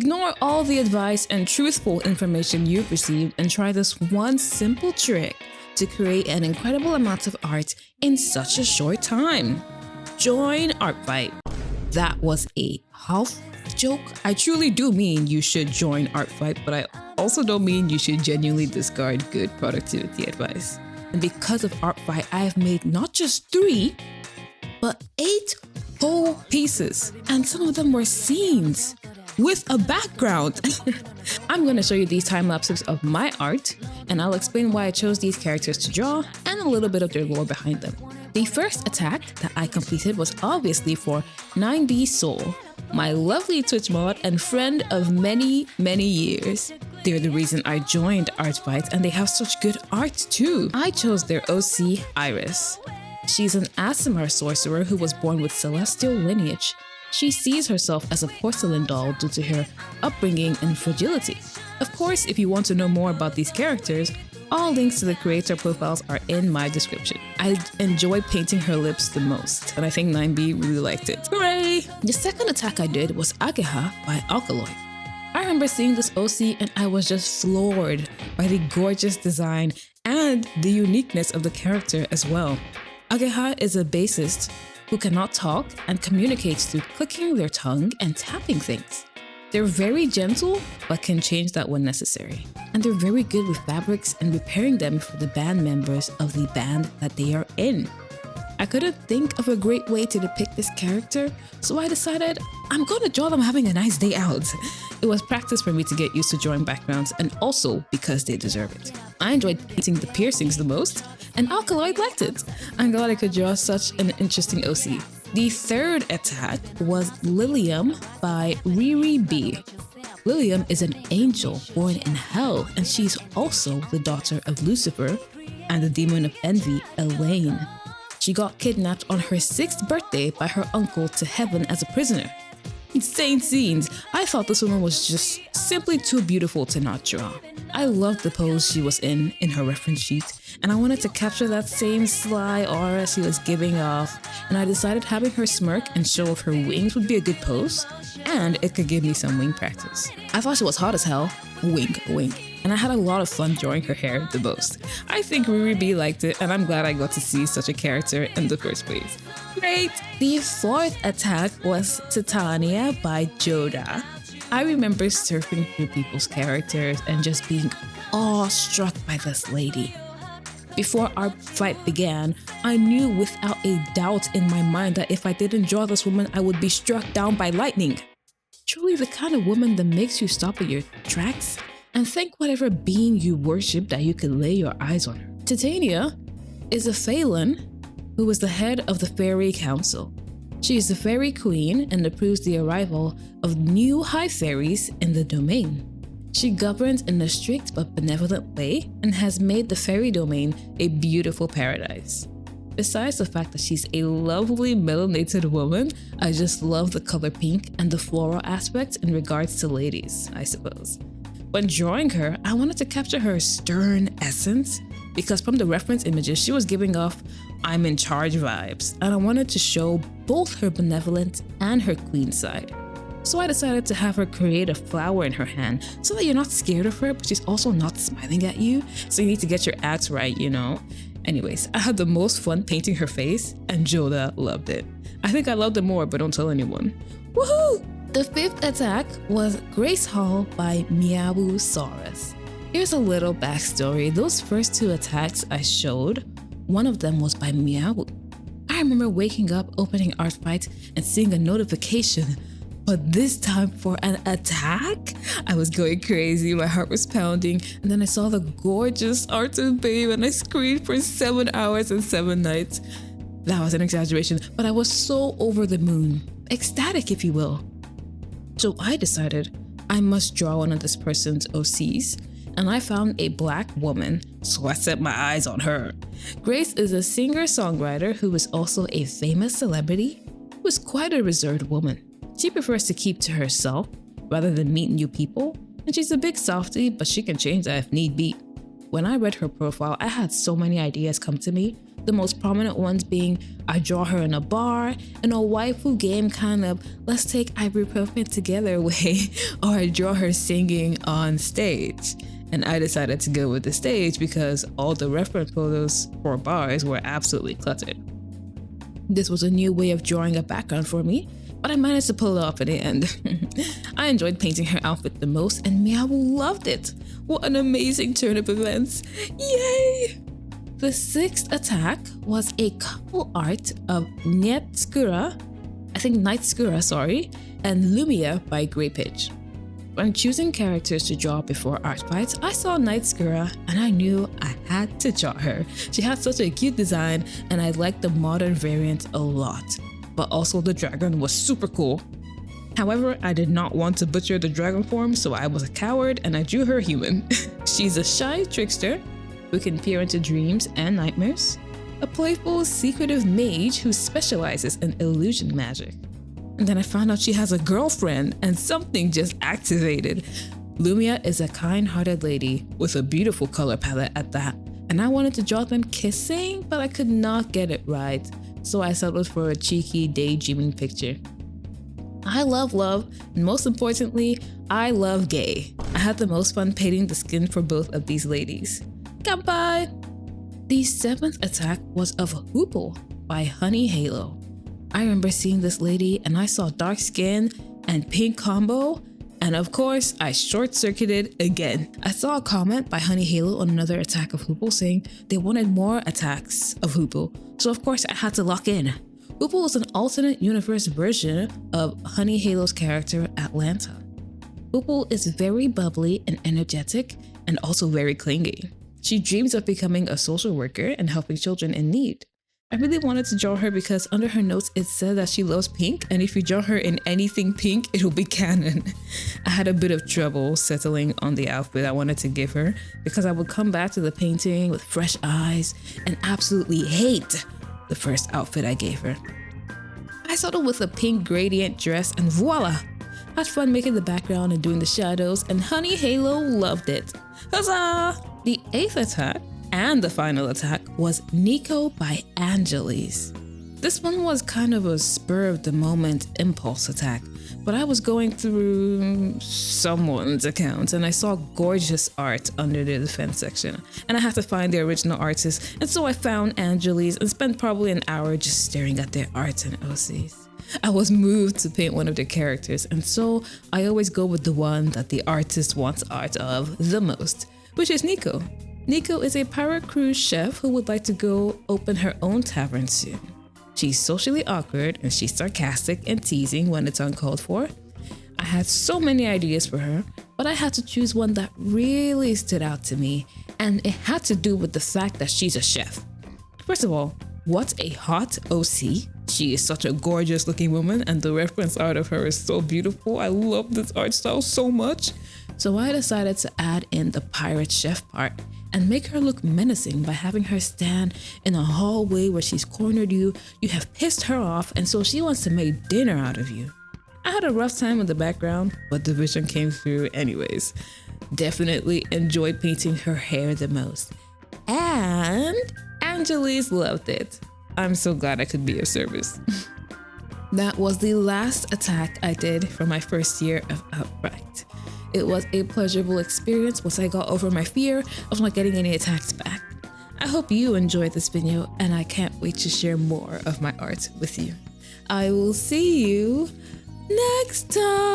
Ignore all the advice and truthful information you've received and try this one simple trick to create an incredible amount of art in such a short time. Join artfight. That was a half joke. I truly do mean you should join artfight, but I also don't mean you should genuinely discard good productivity advice. And because of artfight, I have made not just 3, but 8 whole pieces. And some of them were scenes with a background. I'm going to show you these time lapses of my art, and I'll explain why I chose these characters to draw and a little bit of their lore behind them. The first attack that I completed was obviously for 9B Soul, my lovely Twitch mod and friend of many, many years. They're the reason I joined artfight, and they have such good art too. I chose their OC, Iris. She's an Aasimar sorcerer who was born with celestial lineage. She sees herself as a porcelain doll due to her upbringing and fragility. Of course, if you want to know more about these characters, all links to the creator profiles are in my description. I enjoy painting her lips the most, and I think 9B really liked it. Hooray! The second attack I did was Ageha by Alkaloid. I remember seeing this OC and I was just floored by the gorgeous design and the uniqueness of the character as well. Ageha is a bassist who cannot talk and communicates through clicking their tongue and tapping things. They're very gentle, but can change that when necessary. And they're very good with fabrics and repairing them for the band members of the band that they are in. I couldn't think of a great way to depict this character, so I decided I'm gonna draw them having a nice day out. It was practice for me to get used to drawing backgrounds, and also because they deserve it. I enjoyed painting the piercings the most, and Alkaloid liked it. I'm glad I could draw such an interesting OC. The third attack was Lilium by Riri B. Lilium is an angel born in hell, and she's also the daughter of Lucifer and the demon of envy, Elaine. She got kidnapped on her 6th birthday by her uncle to heaven as a prisoner. Insane scenes. I thought this woman was just simply too beautiful to not draw. I loved the pose she was in her reference sheet, and I wanted to capture that same sly aura she was giving off, and I decided having her smirk and show off her wings would be a good pose, and it could give me some wing practice. I thought she was hot as hell, wink, wink, and I had a lot of fun drawing her hair the most. I think Riri B liked it, and I'm glad I got to see such a character in the first place. Great! The fourth attack was Titania by Joda. I remember surfing through people's characters and just being awestruck by this lady. Before our fight began, I knew without a doubt in my mind that if I didn't draw this woman, I would be struck down by lightning. Truly the kind of woman that makes you stop at your tracks and thank whatever being you worship that you can lay your eyes on her. Titania is a Phelan who is the head of the Fairy Council. She is the Fairy Queen and approves the arrival of new high fairies in the domain. She governs in a strict but benevolent way and has made the fairy domain a beautiful paradise. Besides the fact that she's a lovely melanated woman, I just love the color pink and the floral aspect in regards to ladies, I suppose. When drawing her, I wanted to capture her stern essence because from the reference images, she was giving off I'm in charge vibes, and I wanted to show both her benevolent and her queen side. So I decided to have her create a flower in her hand so that you're not scared of her, but she's also not smiling at you. So you need to get your acts right, you know? Anyways, I had the most fun painting her face, and Joda loved it. I think I loved it more, but don't tell anyone. Woohoo! The fifth attack was Grace Hall by Meowsaurus. Here's a little backstory. Those first 2 attacks I showed, one of them was by Meow. I remember waking up, opening artfight, and seeing a notification. But this time for an attack? I was going crazy, my heart was pounding, and then I saw the gorgeous art of Babe and I screamed for 7 hours and 7 nights. That was an exaggeration, but I was so over the moon. Ecstatic, if you will. So I decided I must draw one of this person's OCs, and I found a black woman, so I set my eyes on her. Grace is a singer-songwriter who is also a famous celebrity who is quite a reserved woman. She prefers to keep to herself rather than meet new people, and she's a big softie, but she can change that if need be. When I read her profile, I had so many ideas come to me, The most prominent ones being I draw her in a bar and a waifu game kind of let's take ibuprofen together way, or I draw her singing on stage. And I decided to go with the stage because all the reference photos for bars were absolutely cluttered. This was a new way of drawing a background for me, but I managed to pull it off in the end. I enjoyed painting her outfit the most and Miao loved it. What an amazing turn of events. Yay! The sixth attack was a couple art of Nightskura, and Lumia by Grey Pitch. When choosing characters to draw before artfight, I saw Nightskura and I knew I had to draw her. She had such a cute design and I liked the modern variant a lot, but also the dragon was super cool. However, I did not want to butcher the dragon form, so I was a coward and I drew her human. She's a shy trickster who can peer into dreams and nightmares, a playful, secretive mage who specializes in illusion magic. And then I found out she has a girlfriend and something just activated. Lumia is a kind-hearted lady with a beautiful color palette at that, and I wanted to draw them kissing, but I could not get it right, so I settled for a cheeky daydreaming picture. I love love, and most importantly, I love gay. I had the most fun painting the skin for both of these ladies. Kanpai! The seventh attack was of Hoople by Honey Halo. I remember seeing this lady and I saw dark skin and pink combo, and of course I short-circuited again. I saw a comment by Honey Halo on another attack of Hoople saying they wanted more attacks of Hoople, so of course I had to lock in. Hoople is an alternate universe version of Honey Halo's character Atlanta. Hoople is very bubbly and energetic and also very clingy. She dreams of becoming a social worker and helping children in need. I really wanted to draw her because under her notes it said that she loves pink, and if you draw her in anything pink, it'll be canon. I had a bit of trouble settling on the outfit I wanted to give her because I would come back to the painting with fresh eyes and absolutely hate the first outfit I gave her. I settled with a pink gradient dress and voila! Had fun making the background and doing the shadows, and Honey Halo loved it. Huzzah! The eighth attack and the final attack was Nico by Angeles. This one was kind of a spur of the moment impulse attack, but I was going through someone's account and I saw gorgeous art under the defense section, and I had to find the original artist, and so I found Angeles and spent probably an hour just staring at their art and OCs. I was moved to paint one of their characters, and so I always go with the one that the artist wants art of the most, which is Nico. Nico is a pirate cruise chef who would like to go open her own tavern soon. She's socially awkward and she's sarcastic and teasing when it's uncalled for. I had so many ideas for her, but I had to choose one that really stood out to me, and it had to do with the fact that she's a chef. First of all, what a hot OC. She is such a gorgeous looking woman and the reference art of her is so beautiful. I love this art style so much. So I decided to add in the pirate chef part and make her look menacing by having her stand in a hallway where she's cornered you, you have pissed her off, and so she wants to make dinner out of you. I had a rough time with the background, but the vision came through anyways. Definitely enjoyed painting her hair the most. And Angeles loved it. I'm so glad I could be of service. That was the last attack I did for my first year of Outright. It was a pleasurable experience once I got over my fear of not getting any attacks back. I hope you enjoyed this video and I can't wait to share more of my art with you. I will see you next time.